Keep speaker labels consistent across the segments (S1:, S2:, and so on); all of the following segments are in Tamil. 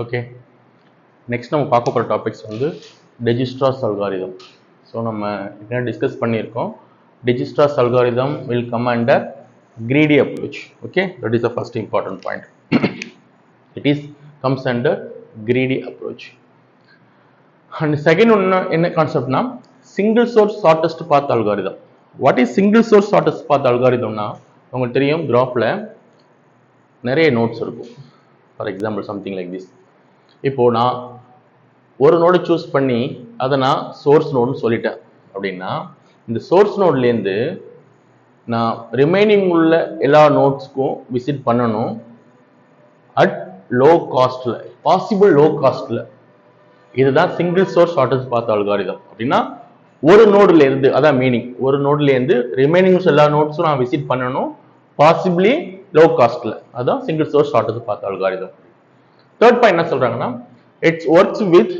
S1: ஓகே, நெக்ஸ்ட் நம்ம பார்க்க போகிற டாபிக்ஸ் வந்து டிஜ்க்ஸ்ட்ராஸ் அல்காரிதம். ஸோ நம்ம என்ன டிஸ்கஸ் பண்ணியிருக்கோம், Dijkstra's algorithm will come under greedy approach. Okay, that is the first important point. It is comes under greedy approach. And second one என்ன கான்செப்ட்னா single source shortest path algorithm. What is single source shortest path அல்காரிதம்னா, உங்களுக்கு தெரியும் கிராஃபில் நிறைய நோட்ஸ் இருக்கும். For example something like this. இப்போது நான் ஒரு நோடு சூஸ் பண்ணி அதை நான் சோர்ஸ் நோடுன்னு சொல்லிட்டேன் அப்படின்னா, இந்த சோர்ஸ் நோட்லேருந்து நான் ரிமைனிங் உள்ள எல்லா நோட்ஸ்க்கும் விசிட் பண்ணணும் அட் லோ காஸ்டில், பாசிபிள் லோ காஸ்டில். இதுதான் single source shortest path algorithm. அப்படின்னா ஒரு நோடுலேருந்து, அதான் மீனிங், ஒரு நோடுலேருந்து ரிமைனிங் எல்லா நோட்ஸும் நான் விசிட் பண்ணணும் பாசிபிளி லோ காஸ்ட்ல. அதான் single source shortest path algorithm. Third point என்ன சொல்றாங்கன்னா, இட்ஸ் ஒர்க்ஸ் வித்,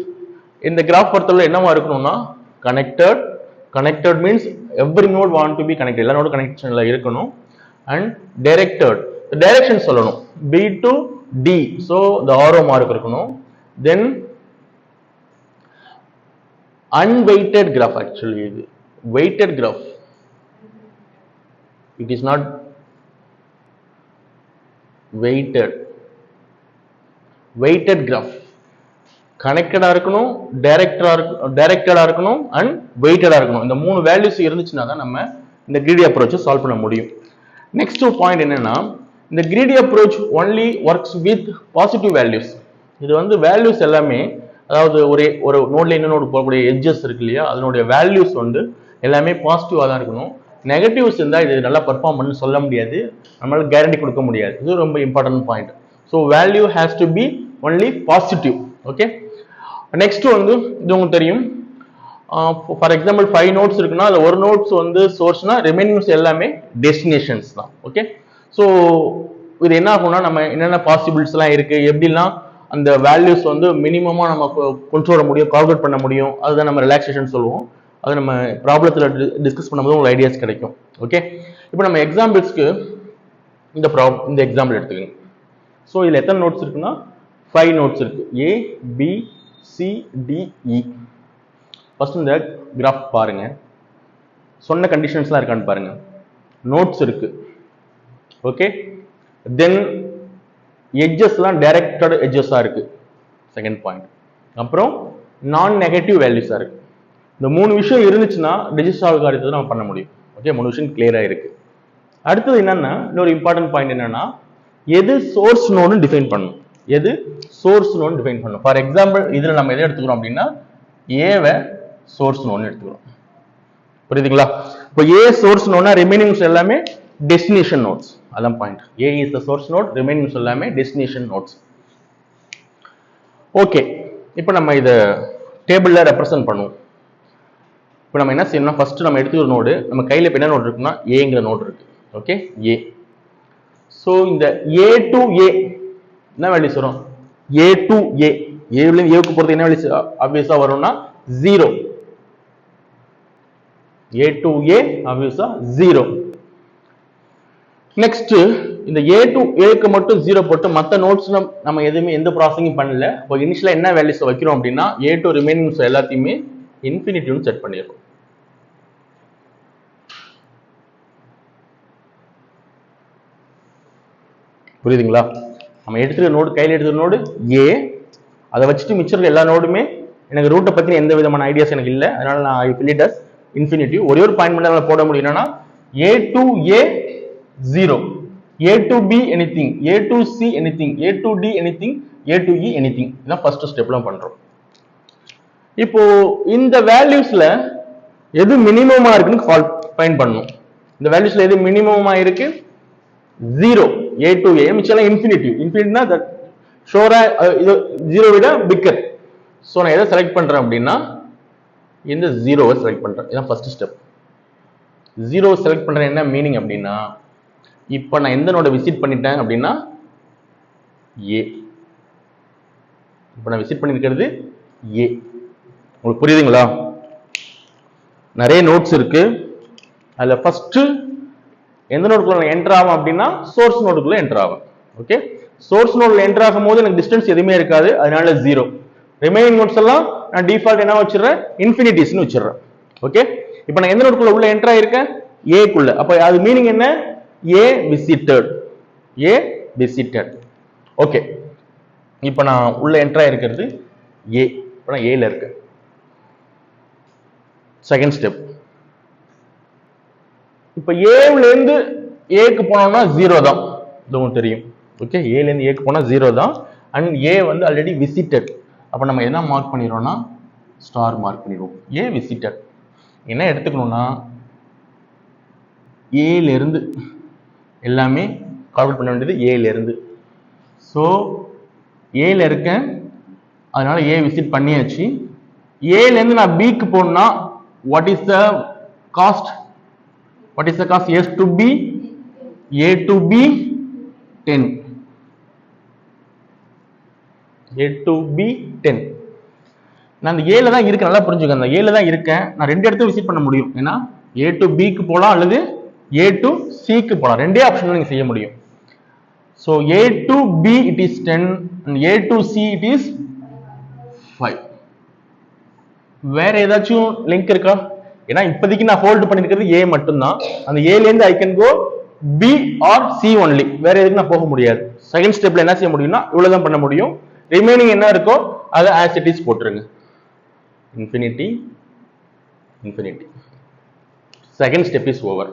S1: இந்த கிராஃப் பொறுத்தவரை என்னவா இருக்கணும்னா connected. Connected means every node want to be connected, எல்லா நோடு கனெக்ஷன்ல இருக்கணும். அண்ட் டைரக்டட், டைரக்ஷன் சொல்லணும், பி டு டி, ஸோ இந்த ஆரோ மார்க் இருக்கணும். தென் unweighted graph, actually இது weighted graph, it is not weighted graph. கனெக்டடா இருக்கணும், டைரக்டடா இருக்கணும் அண்ட் வெயிட்டடா இருக்கணும். இந்த மூணு வேல்யூஸ் இருந்துச்சுன்னா தான் நம்ம இந்த greedy approach சால்வ் பண்ண முடியும். நெக்ஸ்ட் பாயிண்ட் என்னன்னா, இந்த greedy approach only works with positive values. இது வந்து வேல்யூஸ் எல்லாமே, அதாவது ஒரு நோட்ல இன்னொரு நோடு போகக்கூடிய எட்ஜஸ் இருக்கு இல்லையா, அதனுடைய வேல்யூஸ் வந்து எல்லாமே பாசிட்டிவாக தான் இருக்கணும். நெகட்டிவ்ஸ் இருந்தால் இது நல்லா பர்ஃபார்ம் பண்ணு சொல்ல முடியாது, நம்மளால கேரண்டி கொடுக்க முடியாது. இது ரொம்ப important point. So value has to be only positive. Okay, next வந்து இது உங்களுக்கு தெரியும். ஃபார் எக்ஸாம்பிள் 5 நோட்ஸ் இருக்குன்னா அதில் ஒரு நோட்ஸ் வந்து சோர்ஸ்னா ரிமைனிங்ஸ் எல்லாமே டெஸ்டினேஷன்ஸ் தான். ஓகே, ஸோ இது என்ன ஆகும்னா, நம்ம என்னென்ன பாசிபிள்ஸ்லாம் இருக்கு, எப்படிலாம் அந்த வேல்யூஸ் வந்து மினிமமா நம்ம கொண்டு வர முடியும், கால்குலேட் பண்ண முடியும், அதுதான் நம்ம ரிலாக்ஸேஷன் சொல்லுவோம். அது நம்ம ப்ராப்ளத்தில் டிஸ்கஸ் பண்ணும்போது உங்களுக்கு ஐடியாஸ் கிடைக்கும். ஓகே, இப்போ நம்ம எக்ஸாம்பிள்ஸ்க்கு இந்த எக்ஸாம்பிள் எடுத்துக்கோங்க. ஸோ இதில் எத்தனை நோட்ஸ் இருக்குன்னா 5 நோட்ஸ் இருக்கு, ஏ பி சி டி இ. ஃபர்ஸ்ட் இந்த கிராஃப் பாருங்க, சொன்ன கண்டிஷன்ஸ்லாம் இருக்கான்னு பாருங்க. நோட்ஸ் இருக்கு. ஓகே, தென் எட்ஜஸ்லாம் டைரக்டட் எட்ஜஸா இருக்கு, செகண்ட் பாயிண்ட். அப்புறம் நான் நெகட்டிவ் வேல்யூஸா இருக்கு. இந்த 3 விஷயம் இருந்துச்சுன்னா டிஜ்க்ஸ்ட்ரா அல்காரிதத்தை நம்ம பண்ண முடியும். ஓகே, 3 விஷயம் கிளியரா இருக்கு. அடுத்தது என்னன்னா, இன்னொரு இம்பார்ட்டன்ட் பாயிண்ட் என்னன்னா, எது சோர்ஸ் நோடுன்னு டிஃபைன் பண்ணணும், எது சோர்ஸ் நோடுன்னு டிஃபைன் பண்ணணும். ஃபார் எக்ஸாம்பிள் இதுல நம்ம எதை எடுத்துக்கிறோம் அப்படின்னா, ஏவை சோர்ஸ் நோடுன்னு எடுத்துக்கிறோம். புரியுதுங்களா? இப்போ ஏ சோர்ஸ் நோட்னா ரிமைனிங்ஸ் எல்லாமே டெஸ்டினேஷன் நோட்ஸ். அதான் point. A is the source node, remaining எல்லாமே destination nodes. ஓகே, இப்போ நம்ம இத டேபிள்ல ரெப்ரசன்ட் பண்ணுவோம். இப்போ நம்ம என்ன செய்யணும்னா, ஃபர்ஸ்ட் நம்ம எடுத்து ஒரு நோடு, நம்ம கையில என்ன நோடு இருக்குன்னா ஏங்கிற நோடு இருக்கு. ஓகே, ஏ. ஸோ இந்த ஏ டு ஏ என்ன வேல்யூஸ் வரும்? ஏ டு ஏ, ஏல இருந்து ஏவுக்கு போறது என்ன வேல்யூஸ் ஆப்வியஸா வரும்னா 0. ஏ டு ஏ ஆப்வியஸா 0. நெக்ஸ்ட் இந்த ஏ டு ஏக்கு மட்டும் 0 போட்டு மற்ற நோட்ஸ் நம்ம எதுவுமே எந்த ப்ராசஸிங் பண்ணல. இப்போ இனிஷியலா என்ன வேல்யூஸ் வைக்கிறோம் அப்படின்னா, ஏ டு ரிமைனிங்ஸ் எல்லாத்தையுமே இன்ஃபினிட்டிவ்னு செட் பண்ணிடுறோம். புரியுதுங்களா? நம்ம எடுத்துக்கிற நோடு, கையில் எடுத்துக்கிற நோடு ஏ, அதை வச்சுட்டு மிச்சம் எல்லா நோடுமே எனக்கு ரூட்டை பத்தி எந்த விதமான ஐடியாஸ் எனக்கு இல்லை, அதனால நான் ஐ ஃபில் இட் அஸ் இன்ஃபினிட்டிவ். ஒரே ஒரு பாயிண்ட் மட்டும் போட முடியும்னா, A to A 0, A to B anything, A to C anything, A to D anything, A to E anything. இதான் ஃபர்ஸ்ட் ஸ்டெப்ல பண்றோம். இப்போ இந்த வேல்யூஸ்ல எது மினிமமா இருக்குன்னு ஃபைண்ட் பண்ணணும். இந்த வேல்யூஸ்ல எது மினிமமா இருக்கு? 0, A to A, மிச்சம் இன்ஃபினிட்டிவ். இன்ஃபினிட்டினா தட் ஷோரா இது 0 விட பிக்கர். சோ நான் எதை செலக்ட் பண்றேன் அப்படின்னா, இந்த 0வை செலக்ட் பண்றேன். இதான் ஃபர்ஸ்ட் ஸ்டெப். 0 செலக்ட் பண்றேன் என்ன மீனிங் அப்படின்னா, இப்போ நான் எந்த நோட விசிட் பண்ணிட்டேன் அப்படின்னா ஏ. இப்போ நான் விசிட் பண்ணிருக்கிறது ஏ. உங்களுக்கு புரியுதுங்களா? நிறைய நோட்ஸ் இருக்கு. அதுல ஃபர்ஸ்ட் எந்த நோடுக்குள்ள என்டர் ஆகும் அப்படின்னா சோர்ஸ் நோடுக்குள்ள என்டர் ஆகும். ஓகே, சோர்ஸ் நோட்ல என்டர் ஆகும்போது எனக்கு டிஸ்டன்ஸ் எதுவுமே இருக்காது, அதனால 0. ரிமைனிங் நோட்ஸ் எல்லாம் நான் டிஃபால்ட் என்ன வச்சிடுறேன், இன்ஃபினிட்டிஸ்னு வச்சிடுறேன். ஓகே, இப்போ நான் எந்த நோட்குள்ள உள்ள என்டர் ஆயிருக்கேன், A குள்ள. அப்ப அது மீனிங் என்ன, A visited. A visited. Okay, இப்போ நான் உள்ள என்டர் ஆயிருக்கிறது A. இப்போ நான் A ல இருக்கேன். செகண்ட் ஸ்டெப், இப்போ A ல இருந்து A க்கு போனோம்னா 0 தான், இதுவும் தெரியும். ஓகே, A ல இருந்து A க்கு போனா 0 தான். அண்ட் A வந்து ஆல்ரெடி விசிட்டட். அப்ப நம்ம என்ன மார்க் பண்ணிரோம்னா ஸ்டார் மார்க் பண்ணிடுவோம். A visited. என்ன எடுத்துக்கணும்னா A ல இருந்து எல்லாமே கால்குலேட் பண்ண வேண்டியது A ல இருந்து. ஸோ A ல இருக்கேன், அதனால A விசிட் பண்ணியாச்சு. A ல இருந்து நான் B க்கு போகணும்னா what is the cost? What is the cost? A to B, A to B 10. A to B 10. நான் அந்த A ல தான் இருக்கேன், நல்லா புரிஞ்சுக்கங்க. அந்த A ல தான் இருக்கேன், நான் ரெண்டு இடத்தையும் விசிட் பண்ண முடியும். ஏன்னா A to B க்கு போலாம் அல்லது A to C க்கு போலாம், ரெண்டே ஆப்ஷன் நீங்க செய்ய முடியும். So A to B it is 10 and A to C it is 5. வேற ஏதாச்சும் லிங்க் இருக்கா? ஏன்னா இப்போதைக்கு நான் ஹோல்ட் பண்ணிருக்கிறது A மட்டும்தான். அந்த A ல இருந்து I can go B or C only. வேற எதுக்கு நான் போக முடியாது. செகண்ட் ஸ்டெப்ல என்ன செய்ய முடியும்னா இவ்வளவுதான் பண்ண முடியும். ரிமைனிங் என்ன இருக்கோ அதை as it is போட்டுருங்க. Infinity infinity. Second step is over.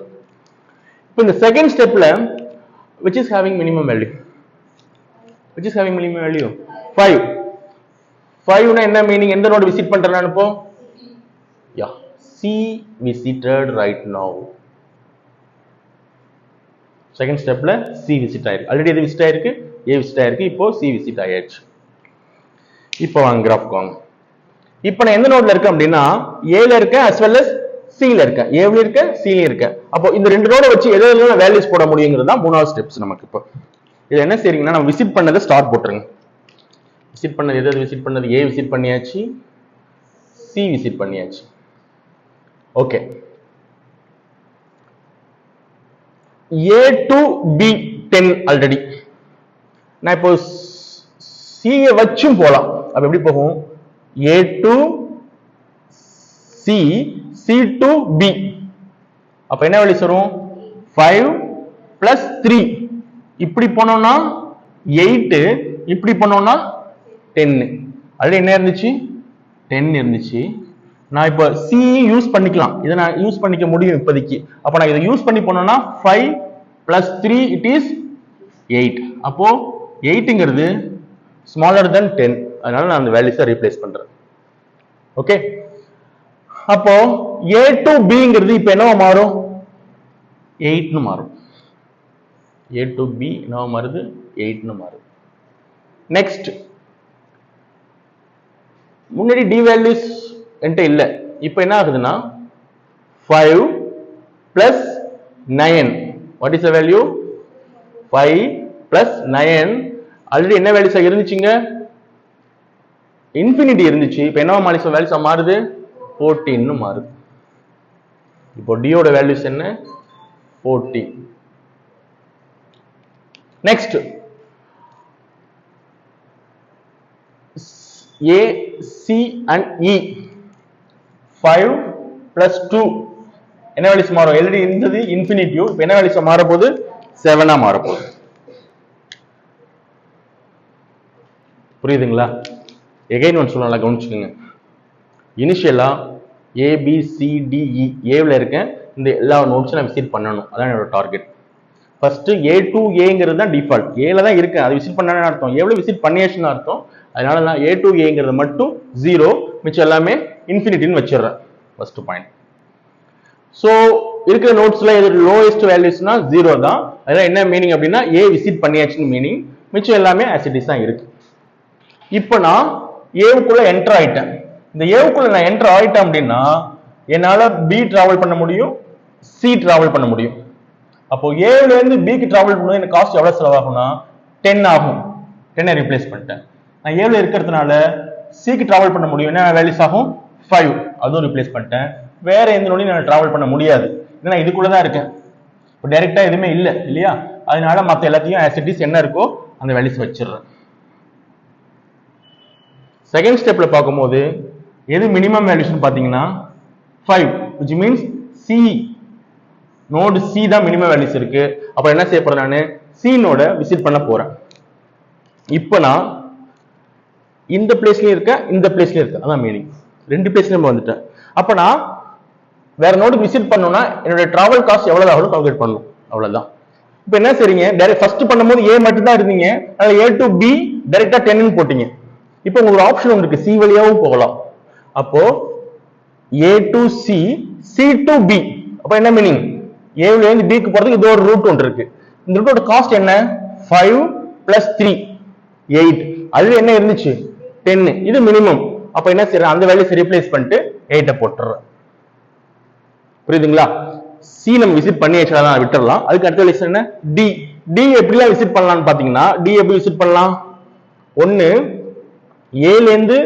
S1: இப்போ இந்த செகண்ட் ஸ்டெப்ல which is having minimum value? Which is having minimum value? 5. 5 னா என்ன மீனிங்? எந்த நோட் விசிட் பண்றேன் இப்போ? Yeah, C visited right now. Second ஸ்டெப்ல C விசிட் ஆயிருக்கு. ஆல்ரெடி எது விசிட் ஆயிருக்கு? A விசிட் ஆயிருக்கு. இப்போ C விசிட் ஆயாச்சு. இப்போ வாங்க கிராஃப்க்கு வாங்க. இப்போ நான் எந்த நோட்ல இருக்கேன் அப்படின்னா A ல இருக்கேன் as well as C ல இருக்கேன். A ல இருக்கேன், C ல இருக்கேன். அப்போ இந்த ரெண்டு நோட வச்சு எதுல வேல்யூஸ் போட முடியுங்கிறது தான் மூணாவது ஸ்டெப்ஸ் நமக்கு. இப்போ இது என்ன செய்றீங்கன்னா நம்ம விசிட் பண்ணதை ஸ்டார்ட் போட்டுருங்க. விசிட் பண்ணது எது விசிட் பண்ணது? A விசிட் பண்ணியாச்சு, C விசிட் பண்ணியாச்சு. Okay, A to B 10 already. நான் இப்போ C வச்சும் போலாம். அப்ப எப்படி போகும்? A to C, C to B. அப்ப என்ன வேல்யூஸ் வரும்? 5 plus 3. இப்படி போனோம்னா 8, இப்படி போனோம்னா 10. ஆல்ரெடி என்ன இருந்துச்சு? 10 இருந்துச்சு. நான் இப்போ C யூஸ் பண்ணிக்கலாம், இதை நான் யூஸ் பண்ணிக்க முடியும் இப்போதைக்கு. அப்போ நான் இதை யூஸ் பண்ணி போனோம்னா 5 plus 3 it is 8. அப்போ 8ங்கிறது smaller than 10, அதனால நான் அந்த வேல்யூஸை ரீப்ளேஸ் பண்றேன். ஓகே, அப்போ A to Bங்கிறது இப்போ என்னவா மாறும்? 8னு மாறும். A to B என்னவா மாறுது? 8னு மாறும். நெக்ஸ்ட், முன்னாடி D வேல்யூஸ் என்கிட்ட இல்ல, இப்போ என்ன ஆகுதுன்னா 5 plus 9. What is the value? 5 plus 9. Already என்ன வேல்யூஸா இருந்துச்சுங்க? இன்ஃபினிட்டி இருந்துச்சு. இப்போ என்னவா வேல்யூஸா மாறுது? 14 மாறுது. இப்போ D யோட வேல்யூஸ் என்ன? 14. Next, A, C and E 5 plus 2 என்ன வேல்யூஸ் மாறும்? ஆல்ரெடி இருந்தது இன்ஃபினிட்டி, இப்போ என்ன வேல்யூஸ் மாற போகுது? 7ஆ மாற போகுது. புரியுதுங்களா? எகைன் ஒன் சொல்லலாம், கவனிச்சுக்கோங்க. இனிஷியலா A B C D E ஏல இருக்கேன், இந்த எல்லா நோட்ஸும் நான் விசிட் பண்ணணும், அதான் என்னோட டார்கெட். ஃபர்ஸ்ட் A to Aங்கிறது தான் டிஃபால்ட். ஏல தான் இருக்கேன், அதை விசிட் பண்ணணும்னு அர்த்தம். எவ்வளவு விசிட் பண்ணியாச்சுன்னு அர்த்தம். அதனால நான் A to Aங்கிறது மட்டும் 0, மிச்சம் எல்லாமே இன்ஃபினிட்டின்னு வச்சிடுறேன். First point. ஸோ இருக்கிற நோட்ஸ்ல இது லோயஸ்ட் வேல்யூஸ்னா 0 தான். அதனால என்ன மீனிங் அப்படின்னா A விசிட் பண்ணியாச்சுன்னு மீனிங், மிச்சம் எல்லாமே as it is தான் இருக்கு. இப்போ நான் ஏவுக்குள்ள என்டர் ஆயிட்டேன். இந்த ஏவுக்குள்ள நான் என்டர் ஆயிட்டேன் அப்படின்னா என்னால B டிராவல் பண்ண முடியும், C டிராவல் பண்ண முடியும். அப்போ ஏல இருந்து B க்கு டிராவல் பண்ணும்போது எனக்கு காஸ்ட் எவ்வளவு செலவாகும்னா 10 ஆகும். 10 ரீப்ளேஸ் பண்ணிட்டேன். நான் ஏல இருக்கிறதுனால C க்கு டிராவல் பண்ண முடியும், என்ன வேல்யூஸ் ஆகும்? 5, அதுவும் ரீப்ளேஸ் பண்ணிட்டேன். வேற எந்த நோடையும் நான் டிராவல் பண்ண முடியாது, ஏன்னா இதுக்குள்ள தான் இருக்கேன். இப்போ டைரக்டா எதுவுமே இல்லை இல்லையா? அதனால மற்ற எல்லாத்தையும் as it is என்ன இருக்கோ அந்த வேல்யூஸ் வச்சிடுறேன். செகண்ட் ஸ்டெப்ல பார்க்கும்போது எது மினிமம் வேல்யூஸ்னு பார்த்தீங்கன்னா 5, which means C node C தான் மினிமம் வேல்யூஸ் இருக்கு. அப்ப என்ன செய்ய போறேன், நான் C நோட விசிட் பண்ண போறேன். இப்போ நான் இந்த பிளேஸ்லயும் இருக்க, இந்த பிளேஸ்லயும் இருக்க, அதான் மீனிங். ரெண்டு பிளேஸ்லயும் வந்துட்டேன். அப்ப நான் வேற நோடுக்கு விசிட் பண்ணணும்னா என்னோட டிராவல் காஸ்ட் எவ்வளவு ஆகும் கால்குலேட் பண்ணணும், அவ்வளவுதான். இப்போ என்ன செய்றீங்க, டைரக்ட் ஃபர்ஸ்ட் பண்ணும்போது A மட்டும் தான் இருந்தீங்க, அதனால A to B டைரக்டா 10 ன்னு போட்டீங்க. இப்போ உங்களுக்கு ஆப்ஷன் இருக்கு, C வழியாவும் போகலாம். அப்போ A to C, C to B. அப்ப என்ன மீனிங், A ல இருந்து B க்கு போறதுக்கு இது ஒரு ரூட் ஒன்று இருக்கு. இந்த ரூட்டோட காஸ்ட் என்ன, 5 plus 3 8. அதுல என்ன இருந்துச்சு, 10. இது மினிமம். அப்ப என்ன செய்யறேன், அந்த வேல்யூஸ் ரீப்ளேஸ் பண்ணிட்டு 8 போட்டுறேன். புரியுதுங்களா? சி நம்ம விசிட் பண்ணி வச்சா விட்டுறலாம். அதுக்கு அடுத்த வேல்யூஸ் என்ன, டி. டி எப்படிலாம் விசிட் பண்ணலாம்னு பாத்தீங்கன்னா, டி எப்படி விசிட் பண்ணலாம், ஒன்னு ஏல இருந்து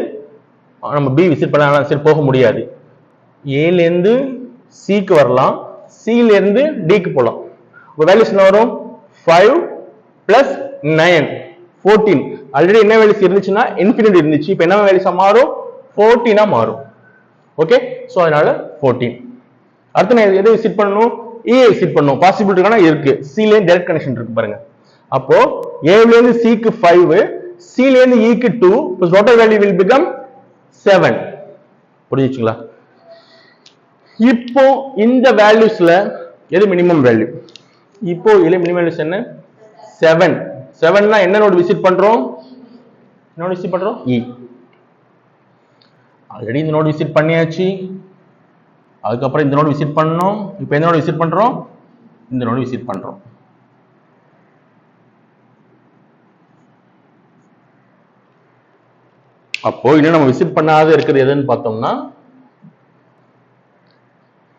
S1: நம்ம பி விசிட் பண்ணலாம், சரி போக முடியாது. ஏல இருந்து சிக்கு வரலாம், சில இருந்து டிக்கு போலாம். வேல்யூஸ் என்ன வரும், 5 plus 9 14. ஆல்ரெடி என்ன வேல்யூஸ் இருந்துச்சுன்னா இன்ஃபினிட்டி இருந்துச்சு, இப்போ என்ன வேல்யூஸா மாறும், 14 மாறும். ஓகே, சோ அதனால 14. அடுத்து நான் எதை விசிட் பண்ணணும், ஏ விசிட் பண்ணணும். பாசிபிலிட்டி இருக்கானா இருக்கு, சி ல இருந்து டைரக்ட் கனெக்ஷன் இருக்கு பாருங்க. அப்போ ஏ ல இருந்து சி க்கு 5, சி ல இருந்து ஈ க்கு 2, டோட்டல் வேல்யூ will become 7. புரியுதுங்களா? இப்போ இந்த வேல்யூஸ்ல எது மினிமம் வேல்யூ, இப்போ இதுல மினிமம் வேல்யூஸ் என்ன, 7. 7னா என்ன நோட் விசிட் பண்றோம், நோட் விசிட் பண்றோம் இ. ஆல்ரெடி இந்த நோட் விசிட் பண்ணியாச்சு, அதுக்கப்புறம் இந்த நோட் விசிட் பண்ணோம். இப்போ எந்த நோட் விசிட் பண்றோம், இந்த நோட் விசிட் பண்றோம். அப்போ இன்னும் நம்ம விசிட் பண்ணாத இருக்கிறது எதுன்னு பார்த்தோம்னா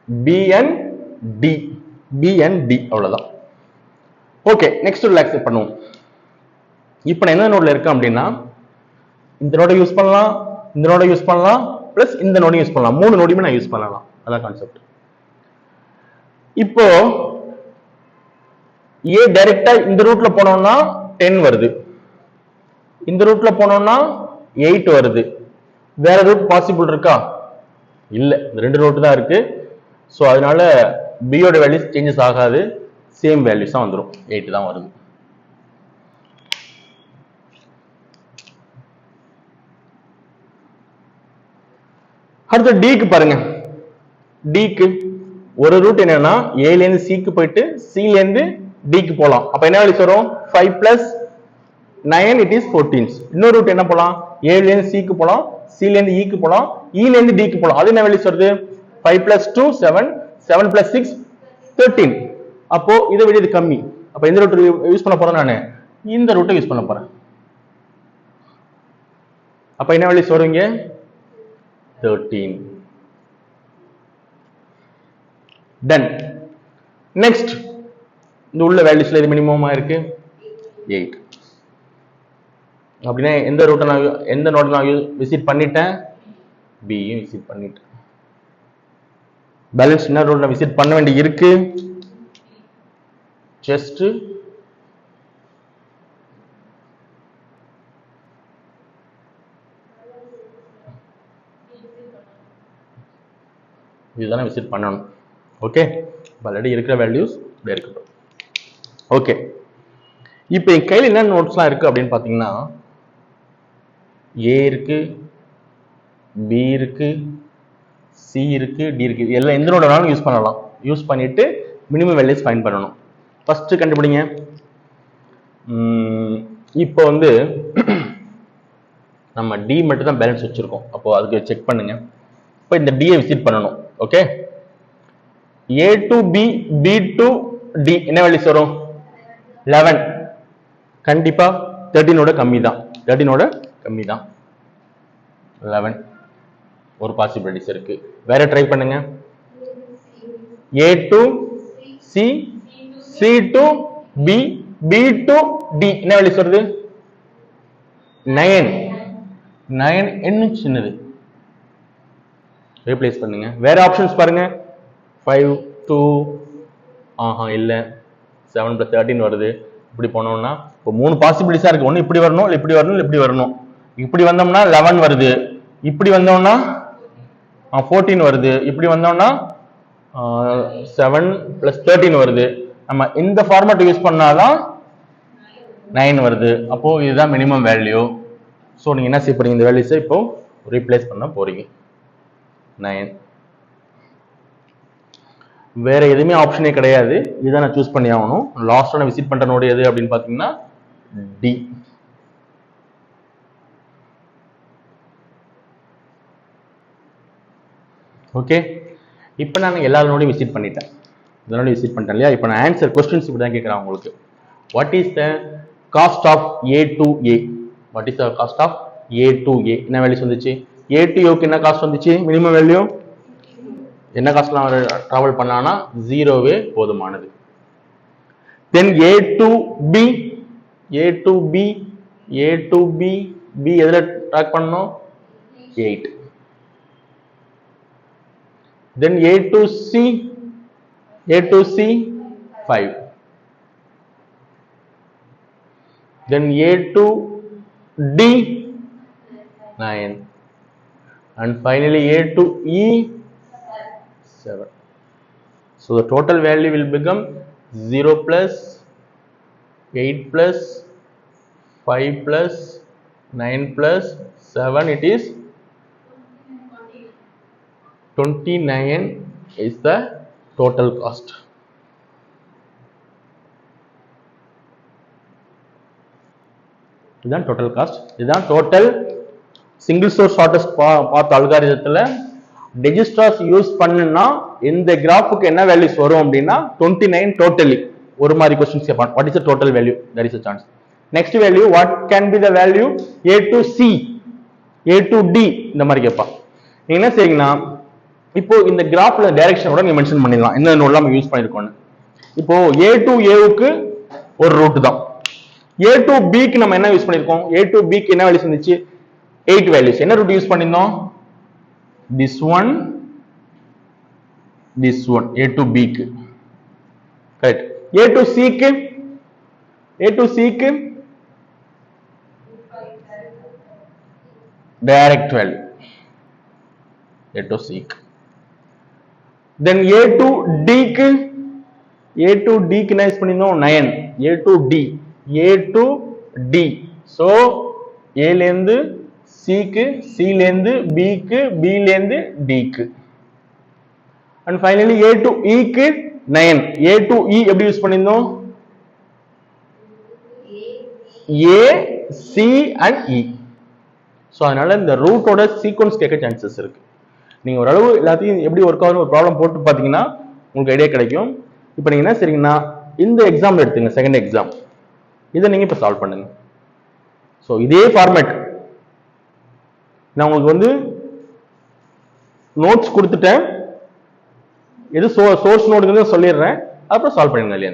S1: BND. BND அவ்வளவுதான். ஓகே, நெக்ஸ்ட் ரூல் அக்செப்ட் பண்ணுவோம். இப்போ நான் என்ன நோட்ல இருக்கேன் அப்படின்னா, இந்த நோட யூஸ் பண்ணலாம், இந்த நோட யூஸ் பண்ணலாம், பிளஸ் இந்த நோட யூஸ் பண்ணலாம். 3 நோடியுமே நான் யூஸ் பண்ணலாம், அதான் கான்செப்ட். இப்போ ஏ டைரக்டா இந்த ரூட்ல போனோம்னா 10 வருது, இந்த ரூட்ல போனோம்னா 8 வருது. வேற ரூட் பாசிபிள் இருக்கா, இல்ல, இந்த ரெண்டு ரூட் தான் இருக்கு. சோ அதனால B யோட வேல்யூஸ் சேஞ்சஸ் ஆகாது, சேம் வேல்யூஸ் தான் வந்துரும், 8 தான் வருது. அடுத்து D க்கு பாருங்க. D க்கு ஒரு ரூட் என்னன்னா A ல இருந்து C க்கு போயிட்டு C ல இருந்து D க்கு போலாம். அப்ப என்ன வேல்யூஸ் வரும், 5 plus 9 it is 14. இன்னொரு ரூட் என்ன போலாம், A ல இருந்து C க்கு போலாம், C ல இருந்து E க்கு போலாம், E ல இருந்து D க்கு போலாம். அது என்ன வேல்யூஸ் வருது, 5 plus 2 7, 7 plus 6 13. அப்போ இதை விட இது கம்மி. அப்ப எந்த ரூட் யூஸ் பண்ண போறேன், நானு இந்த ரூட்டை யூஸ் பண்ண போறேன். அப்ப என்ன வேல்யூஸ் வருவீங்க, 13. டன். நெக்ஸ்ட் இந்த உள்ள வேல்யூஸ்ல இது மினிமமா இருக்கு 8. அப்படின்னா எந்த ரூட்டை நான் எந்த நோட் நான் விசிட் பண்ணிட்டேன், B யும் விசிட் பண்ணிட்டேன். பேலன்ஸ் என்ன ரூட் நான் விசிட் பண்ண வேண்டிய இருக்கு, ஜஸ்ட் இதுதானே விசிட் பண்ணணும். ஓகே, ஆல்ரெடி இருக்கிற வேல்யூஸ் இப்படி இருக்கட்டும். ஓகே, இப்போ என் கையில் என்ன நோட்ஸ்லாம் இருக்கு அப்படின்னு பார்த்தீங்கன்னா, ஏ இருக்கு, பி இருக்கு, சி இருக்கு, டி இருக்கு. எல்லாம் எந்த நோட் வேணாலும் யூஸ் பண்ணலாம். யூஸ் பண்ணிட்டு மினிமம் வேல்யூஸ் ஃபைண்ட் பண்ணணும். ஃபர்ஸ்ட் கண்டுபிடிங்க. இப்போ வந்து நம்ம டி மட்டும் தான் பேலன்ஸ் வச்சிருக்கோம், அப்போ அதுக்கு செக் பண்ணுங்க. இப்போ இந்த டியை விசிட் பண்ணணும். Okay, A to B, B to D என்ன வேல்யூஸ் வரும், 11. கண்டிப்பா 13ஓட கம்மி தான், 13ஓட கம்மி தான் 11. ஒரு பாசிபிலிட்டிஸ் இருக்கு. வேற ட்ரை பண்ணுங்க. A to C, C to B, B to D என்ன வேல்யூஸ் வருது, 9. 9 இன்னும் சின்னது, ரீப்ளேஸ் பண்ணுங்க. வேற ஆப்ஷன்ஸ் பாருங்க. 5 2 இல்ல 7 plus 13 வருது. இப்படி போனோம்னா இப்போ 3 பாசிபிலிட்டிஸா இருக்கு. ஒன்று இப்படி வரணும், இல்லை இப்படி வரணும், இல்லை இப்படி வரணும். இப்படி வந்தோம்னா 11 வருது, இப்படி வந்தோம்னா 14 வருது, இப்படி வந்தோம்னா 7 + 13 வருது. நம்ம இந்த ஃபார்மேட் யூஸ் பண்ணாதான் 9 வருது. அப்போ இதுதான் மினிமம் வேல்யூ. ஸோ நீங்க என்ன செய்ய போறீங்க, இந்த வேல்யூஸை இப்போ ரீப்ளேஸ் பண்ண போறீங்க. 9. வேற எதுவுமே ஆப்ஷனே கிடையாது, இதை நான் சூஸ் பண்ணி ஆகணும். லாஸ்ட் நான் விசிட் பண்ற நோடு எது அப்படின்னு பாத்தீங்கன்னா டி. ஓகே, இப்போ நான் எல்லா நோடையும் விசிட் பண்ணிட்டேன். இதனோட விசிட் பண்ணிட்டேன் இல்லையா? இப்போ நான் ஆன்சர் கொஸ்டின்ஸ் இப்படி தான் கேட்குறேன் உங்களுக்கு. What is the cost of A to A? What is the cost of A to A? என்ன வேல்யூஸ் வந்துச்சு? A to A க்கு என்ன காஸ்ட் வந்துச்சு? மினிமம் வேல்யூ என்ன காஸ்ட்லாம் டிராவல் பண்ணானா 0வே போதுமானது. தென் A to B, A to B, A to B, B எதுல ட்ராக் பண்ணணும்? 8. Then A to C, A to C 5. Then A to D 9. And finally A to E 7. So the total value will become 0 plus 8 plus 5 plus 9 plus 7. It is 29 is the total cost. இதுதான் டோட்டல் காஸ்ட். இதுதான் total single source shortest path அல்காரிதத்துல டிஜ்க்ஸ்ட்ராஸ் யூஸ் பண்ணுனா இந்த கிராஃபுக்கு என்ன வேல்யூஸ் வரும் அப்படின்னா 29 டோட்டலி. ஒரு மாதிரி क्वेश्चंस கேட்பான். What is the total value? There is a chance. Next value what can be the value? A to C, A to D இந்த மாதிரி கேட்பான். நீங்க என்ன செய்யுங்கன்னா இப்போ இந்த கிராஃப்ல டைரக்ஷனோட நீங்க மென்ஷன் பண்ணிடலாம் என்ன நோட்ல நம்ம யூஸ் பண்ணிருக்கோம்னு. இப்போ A to A க்கு ஒரு ரூட் தான். A to B க்கு நம்ம என்ன யூஸ் பண்ணிருக்கோம்? A to B க்கு என்ன வேல்யூஸ் வந்துச்சு? 8 வேல்யூஸ். என்ன ரூட் யூஸ் பண்ணிருந்தோம்? this one A to B க்கு. கரெக்ட். A to C க்கு direct value A to C க்கு. then A to D க்கு என்ன யூஸ் பண்ணிருந்தோம்? 9. A to D. so A ல இருந்து C க்கு, C ல இருந்து B க்கு, B ல இருந்து D க்கு. and finally A to E க்கு 9. A to E எப்படி யூஸ் பண்ணிருந்தோம்? A, C and E. so அதனால இந்த ரூட்டோட சீக்வென்ஸ் கேட்க சான்சஸ் இருக்கு. நீங்க ஓரளவு எல்லாத்தையும் எப்படி ஒர்க் ஆகும் ஒரு ப்ராப்ளம் போட்டு பாத்தீங்கன்னா உங்களுக்கு ஐடியா கிடைக்கும். இப்போ நீங்க என்ன செய்றீங்கன்னா இந்த எக்ஸாம் எடுத்துங்க, செகண்ட் எக்ஸாம். இதை நீங்க இப்ப சால்வ் பண்ணுங்க. சோ இதே ஃபார்மேட் நான் உங்களுக்கு வந்து நோட்ஸ் கொடுத்துட்டேன். எது சோர்ஸ் நோடுன்னு சொல்லிடுறேன், அப்புறம் சால்வ் பண்ணுங்க இல்லையா.